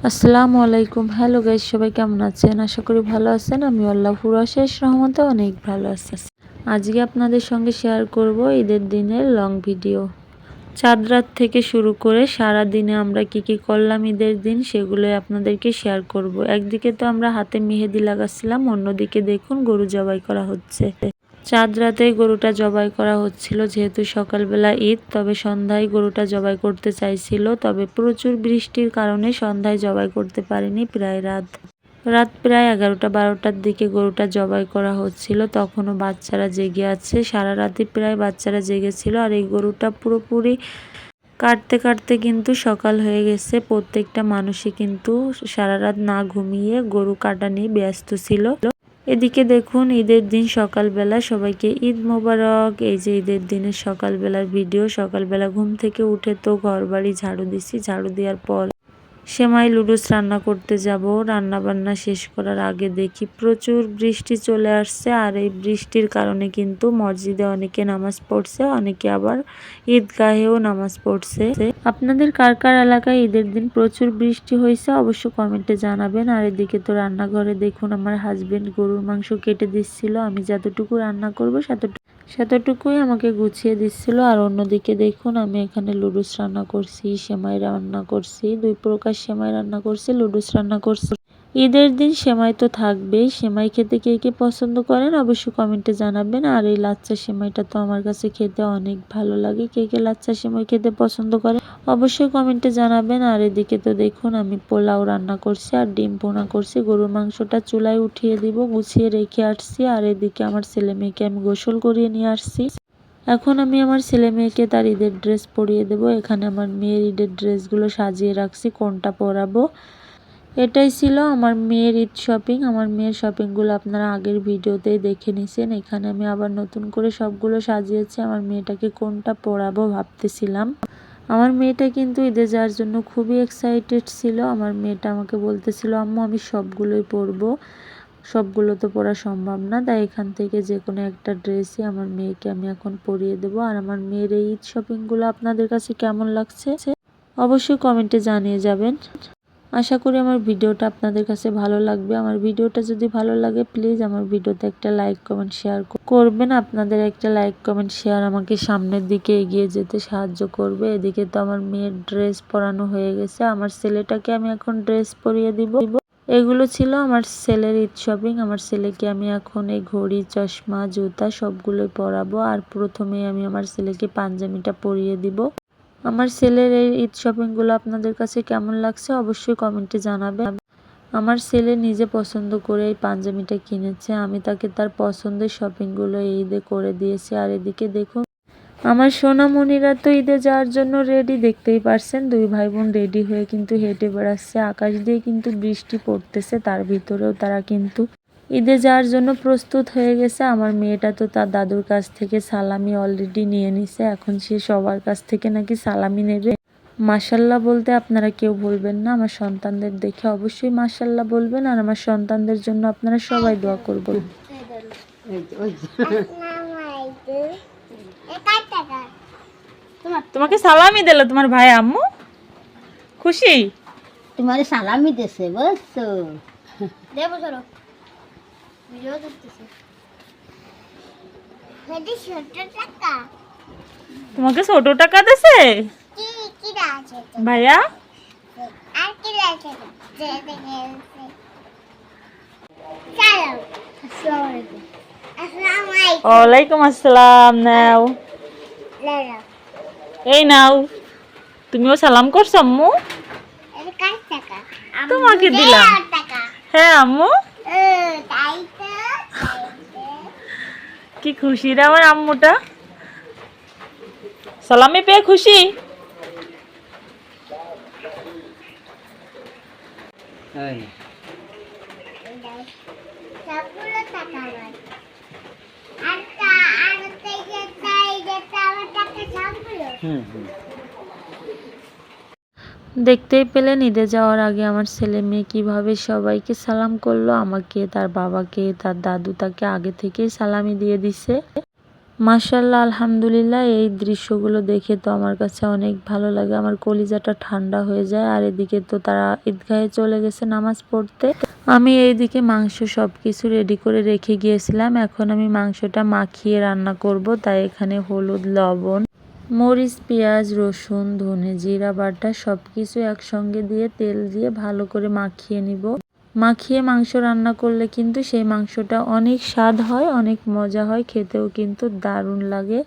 আসসালামু আলাইকুম। Hello guys, সবাই কেমন আছেন? আশা করি ভালো আছেন। আমি আল্লাহর পুরো অশেষ রহমতে অনেক ভালো আছি। আজকে আপনাদের সঙ্গে শেয়ার করব ঈদের দিনের লং ভিডিও। চাঁদ রাত থেকে শুরু করে সারা দিনে আমরা কি করলাম ঈদের দিন, সেগুলোই আপনাদেরকে শেয়ার করব। একদিকে তো আমরা হাতে মেহেদি লাগাচ্ছিলাম, অন্যদিকে দেখুন গরু জবাই করা হচ্ছে। চাঁদ রাতে গরুটা জবাই করা হচ্ছিল, যেহেতু সকালবেলা ঈদ, তবে সন্ধ্যায় গরুটা জবাই করতে চাইছিল, তবে প্রচুর বৃষ্টির কারণে সন্ধ্যায় জবাই করতে পারেনি। রাত প্রায় 11টা-12টার দিকে গরুটা জবাই করা হচ্ছিল, তখনও বাচ্চারা জেগে আছে। সারা রাতে প্রায় বাচ্চারা জেগেছিল, আর এই গরুটা পুরোপুরি কাটতে কাটতে কিন্তু সকাল হয়ে গেছে। প্রত্যেকটা মানুষই কিন্তু সারা রাত না ঘুমিয়ে গরু কাটা নিয়ে ব্যস্ত ছিল। এদিকে দেখুন ঈদের দিন সকালবেলা সবাইকে ঈদ মোবারক। এই যে ঈদের দিনের সকালবেলার ভিডিও। সকালবেলা ঘুম থেকে উঠে তো ঘর বাড়ি ঝাড়ু দিছি, ঝাড়ু দেওয়ার পর সেমাই লুডুস রান্না করতে যাব। রান্না বান্না শেষ করার আগে দেখি প্রচুর বৃষ্টি চলে আসছে, আর এই বৃষ্টির কারণে কিন্তু মসজিদে অনেকে নামাজ পড়ছে, অনেকে আবার ঈদগাহেও নামাজ পড়ছে। আপনাদের কার কার এলাকায় ঈদের দিন প্রচুর বৃষ্টি হয়েছে অবশ্য কমেন্টে জানাবেন। আর এদিকে তো রান্নাঘরে দেখুন আমার হাজবেন্ড গরুর মাংস কেটে দিচ্ছিল। আমি যতটুকু রান্না করব সেতটুকুই আমাকে গুছিয়ে দিচ্ছিল। আর অন্যদিকে দেখুন আমি এখানে লুডুস রান্না করছি, সেমাই রান্না করছি, 2 প্রকার সেমাই রান্না করছি, লুডুস রান্না করছি। ঈদের দিন সেমাই তো থাকবেই। সেমাই খেতে কে কে পছন্দ করেন অবশ্যই কমেন্টে জানাবেন। আর এই লাচ্চা সেমাইটা তো আমার কাছে খেতে অনেক ভালো লাগে। কে কে লাচ্চা সেমাই খেতে পছন্দ করেন অবশ্যই কমেন্টে জানাবেন। আর এদিকে তো দেখুন আমি পোলাও রান্না করছি আর ডিম ভুনা করছি। গরুর মাংসটা চুলায় উঠিয়ে দিব, গুছিয়ে রেখে আসছি। আর এদিকে আমার ছেলে মেয়েকে আমি গোসল করিয়ে নিয়ে আসছি। এখন আমি আমার ছেলে মেয়েকে তার ঈদের ড্রেস পরিয়ে দেব। এখানে আমার মেয়ের ঈদের ড্রেসগুলো সাজিয়ে রাখছি, কোনটা পরাবো। এটাই ছিল আমার মেয়ের ঈদ শপিং। আমার মেয়ের শপিংগুলো আপনারা আগের ভিডিওতেই দেখে নিছেন। এখানে আমি আবার নতুন করে সবগুলো সাজিয়েছি। আমার মেয়েটাকে কোনটা পরাবো ভাবতেছিলাম। আমার মেয়েটা কিন্তু ঈদে যাওয়ার জন্য খুবই এক্সাইটেড ছিল। আমার মেয়েটা আমাকে বলতেছিল, আম্মু আমি সবগুলোই পরবো। সবগুলো তো পরা সম্ভব না, তাই এখান থেকে যে কোনো একটা ড্রেসই আমার মেয়েকে আমি এখন পরিয়ে দেবো। আর আমার মেয়ের এই ঈদ শপিংগুলো আপনাদের কাছে কেমন লাগছে অবশ্যই কমেন্টে জানিয়ে যাবেন। আশা করি আমার ভিডিওটা আপনাদের কাছে ভালো লাগবে। আমার ভিডিওটা যদি ভালো লাগে প্লিজ আমার ভিডিওতে একটা লাইক কমেন্ট শেয়ার করবেন। আপনাদের একটা লাইক কমেন্ট শেয়ার আমাকে সামনের দিকে এগিয়ে যেতে সাহায্য করবে। এদিকে তো আমার মেয়ের ড্রেস পরানো হয়ে গেছে, আমার ছেলেটাকে আমি এখন ড্রেস পরিয়ে দিব। এগুলো ছিল আমার ছেলের ঈদ শপিং। আমার ছেলেকে আমি এখন এই ঘড়ি, চশমা, জুতা সবগুলোই পরাবো। আর প্রথমে আমি আমার ছেলেকে পাঞ্জাবিটা পরিয়ে দিব। আমার ছেলের এই ঈদ শপিংগুলো আপনাদের কাছে কেমন লাগছে অবশ্যই কমেন্টে জানাবেন। আমার ছেলে নিজে পছন্দ করে এই পাঞ্জাবিটা কিনেছে, আমি তাকে তার পছন্দের শপিংগুলো ঈদে করে দিয়েছি। আর এদিকে দেখুন আমার সোনামণিরা তো ঈদে যাওয়ার জন্য রেডি, দেখতেই পারছেন 2 ভাই বোন রেডি হয়ে কিন্তু হেঁটে বেড়াচ্ছে। আকাশ দিয়ে কিন্তু বৃষ্টি পড়তেছে, তার ভিতরেও তারা কিন্তু ঈদে যাওয়ার জন্য প্রস্তুত হয়ে গেছে। আমার মেয়েটা তো তার দাদুর কাছ থেকে সালামি অলরেডি নিয়ে নিছে, এখন সে সবার কাছ থেকে নাকি সালামি নেবে। মাশাল্লাহ বলতে আপনারা কেউ ভুলবেন না, আমার সন্তানদের দেখে অবশ্যই মাশাল্লাহ বলবেন। আর আমার সন্তানদের জন্য আপনারা সবাই দোয়া করবেন। তোমাকে সালামি দিল তোমার ভাই, আম্মু খুশি? তোমার সালামি দিছে বুঝছো? দেবো চলো ভিডিও করতেছি। হেডি ছোট টাকা তোমাকে ছোট টাকা দিছে কি কি আছে ভাইয়া? আর কি আছে যে দেখে চলো। আসসালামু আলাইকুম। ওয়ালাইকুম আসসালাম। নাও লেলা এই নাও, তুমিও সালাম করছো আম্মু? এটা কার টাকা? তোমাকে দিলাম। টাকা হ্যাঁ আম্মু, তাই তো কি খুশি রে আমার আম্মুটা, সালামি পেয়ে খুশি। সবগুলো টাকা আমার আর থেকে তাই যেটা আমার টাকা সবগুলো দেখতেই পেলেন ঈদে যাওয়ার আগে আমার ছেলে মেয়ে কিভাবে সবাইকে সালাম করলো। আমাকে, তার বাবাকে, তার দাদু তাকে আগে থেকেই সালামি দিয়ে দিছে। মাশাআল্লাহ, আলহামদুলিল্লাহ। এই দৃশ্যগুলো দেখে তো আমার কাছে অনেক ভালো লাগে, আমার কলিজাটা ঠান্ডা হয়ে যায়। আর এদিকে তো তারা ঈদগাহে চলে গেছে নামাজ পড়তে। আমি এইদিকে মাংস সব কিছু রেডি করে রেখে গিয়েছিলাম। এখন আমি মাংসটা মাখিয়ে রান্না করব। তাই এখানে হলুদ, লবণ, মরিচ, পেঁয়াজ, রসুন, ধনে, জিরা বাটা সব কিছু একসঙ্গে দিয়ে তেল দিয়ে ভালো করে মাখিয়ে নিব। মাখিয়ে মাংস রান্না করলে কিন্তু সেই মাংসটা অনেক স্বাদ হয়, অনেক মজা হয়, খেতেও কিন্তু দারুণ লাগে।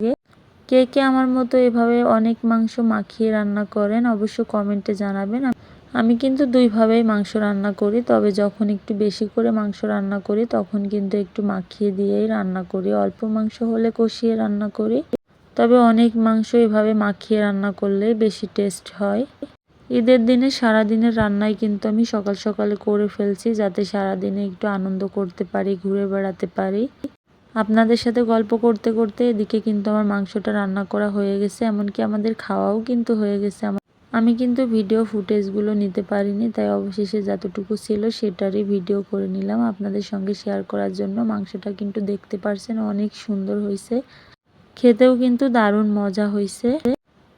কে কে আমার মতো এভাবে অনেক মাংস মাখিয়ে রান্না করেন অবশ্য কমেন্টে জানাবেন। আমি কিন্তু দুইভাবেই মাংস রান্না করি, তবে যখন একটু বেশি করে মাংস রান্না করি তখন কিন্তু একটু মাখিয়ে দিয়েই রান্না করি। অল্প মাংস হলে কষিয়ে রান্না করি, তবে অনেক মাংস এভাবে মাখিয়ে রান্না করলে বেশি টেস্ট হয়। ঈদের দিনে সারাদিনের রান্নাই কিন্তু আমি সকাল সকালে করে ফেলছি, যাতে সারাদিনে একটু আনন্দ করতে পারি, ঘুরে বেড়াতে পারি। আপনাদের সাথে গল্প করতে করতে এদিকে কিন্তু আমার মাংসটা রান্না করা হয়ে গেছে, এমনকি আমাদের খাওয়াও কিন্তু হয়ে গেছে। আমি কিন্তু ভিডিও ফুটেজগুলো নিতে পারিনি, তাই অবশেষে যতটুকু ছিল সেটারই ভিডিও করে নিলাম আপনাদের সঙ্গে শেয়ার করার জন্য। মাংসটা কিন্তু দেখতে পারছেন অনেক সুন্দর হয়েছে, খেতেও কিন্তু দারুণ মজা হয়েছে।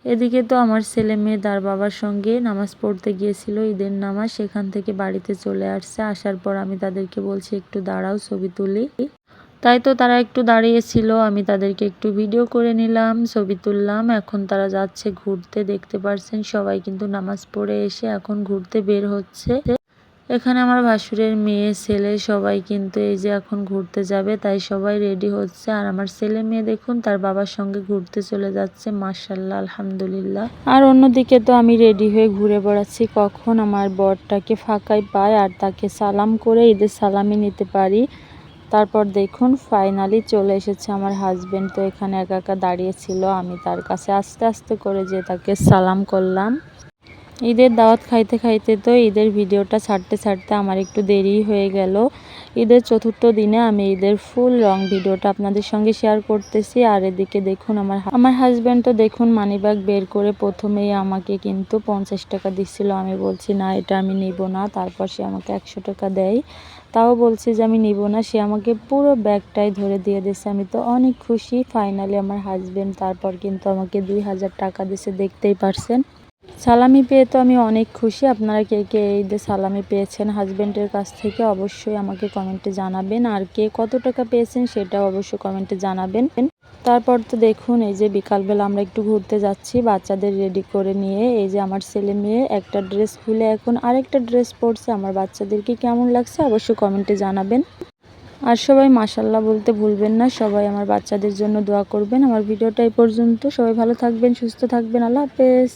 এদিকে তো আমার ছেলে মেয়ে তার বাবার সঙ্গে নামাজ পড়তে গিয়েছিল, ঈদের নামাজ, সেখান থেকে বাড়িতে চলে আসছে। আসার পর আমি তাদেরকে বলছি একটু দাঁড়াও, ছবি তুলি। তাই তো তারা একটু দাঁড়িয়েছিল, আমি তাদেরকে একটু ভিডিও করে নিলাম, ছবি তুললাম। এখন তারা যাচ্ছে ঘুরতে, দেখতে পারছেন সবাই কিন্তু নামাজ পড়ে এসে এখন ঘুরতে বের হচ্ছে। এখানে আমার ভাসুরের মেয়ে ছেলে সবাই কিন্তু এই যে এখন ঘুরতে যাবে, তাই সবাই রেডি হচ্ছে। আর আমার ছেলে মেয়ে দেখুন তার বাবার সঙ্গে ঘুরতে চলে যাচ্ছে, মাশাআল্লাহ, আলহামদুলিল্লাহ। আর অন্যদিকে তো আমি রেডি হয়ে ঘুরে বেড়াচ্ছি, কখন আমার বরটাকে ফাঁকায় পাই আর তাকে সালাম করে ঈদের সালামি নিতে পারি। তারপর দেখুন ফাইনালি চলে এসেছে আমার হাজবেন্ড। তো এখানে একা একা দাঁড়িয়েছিল, আমি তার কাছে আস্তে আস্তে করে যে তাকে সালাম করলাম। ঈদের দাওয়াত খাইতে খাইতে তো ঈদের ভিডিওটা ছাড়তে ছাড়তে আমার একটু দেরি হয়ে গেল। ঈদের চতুর্থ দিনে আমি ঈদের ফুল রং ভিডিওটা আপনাদের সঙ্গে শেয়ার করতেছি। আর এদিকে দেখুন আমার হাজব্যান্ড তো দেখুন মানিব্যাগ বের করে প্রথমেই আমাকে কিন্তু 50 টাকা দিচ্ছিল। আমি বলছি না, এটা আমি নিব না। তারপর সে আমাকে 100 টাকা দেয়, তাও বলছি যে আমি নিব না। সে আমাকে পুরো ব্যাগটাই ধরে দিয়ে দিয়েছে। আমি তো অনেক খুশি। ফাইনালি আমার হাজব্যান্ড তারপর কিন্তু আমাকে 2000 টাকা দিয়েছে, দেখতেই পারছেন। সালামি পেয়ে তো আমি অনেক খুশি। আপনারা কে কে ঈদে সালামি পেয়েছেন হাজব্যান্ডের কাছ থেকে অবশ্যই আমাকে কমেন্টে জানাবেন, আর কে কত টাকা পেয়েছেন সেটাও অবশ্যই কমেন্টে জানাবেন। তারপর তো দেখুন এই যে বিকালবেলা আমরা একটু ঘুরতে যাচ্ছি বাচ্চাদের রেডি করে নিয়ে। এই যে আমার ছেলে মেয়ে একটা ড্রেস খুলে এখন আরেকটা ড্রেস পরছে। আমার বাচ্চাদেরকে কেমন লাগছে অবশ্যই কমেন্টে জানাবেন। আর সবাই মাশাআল্লাহ বলতে ভুলবেন না। সবাই আমার বাচ্চাদের জন্য দোয়া করবেন। আমার ভিডিওটা এই পর্যন্ত। সবাই ভালো থাকবেন, সুস্থ থাকবেন। আল্লাহ হাফেজ।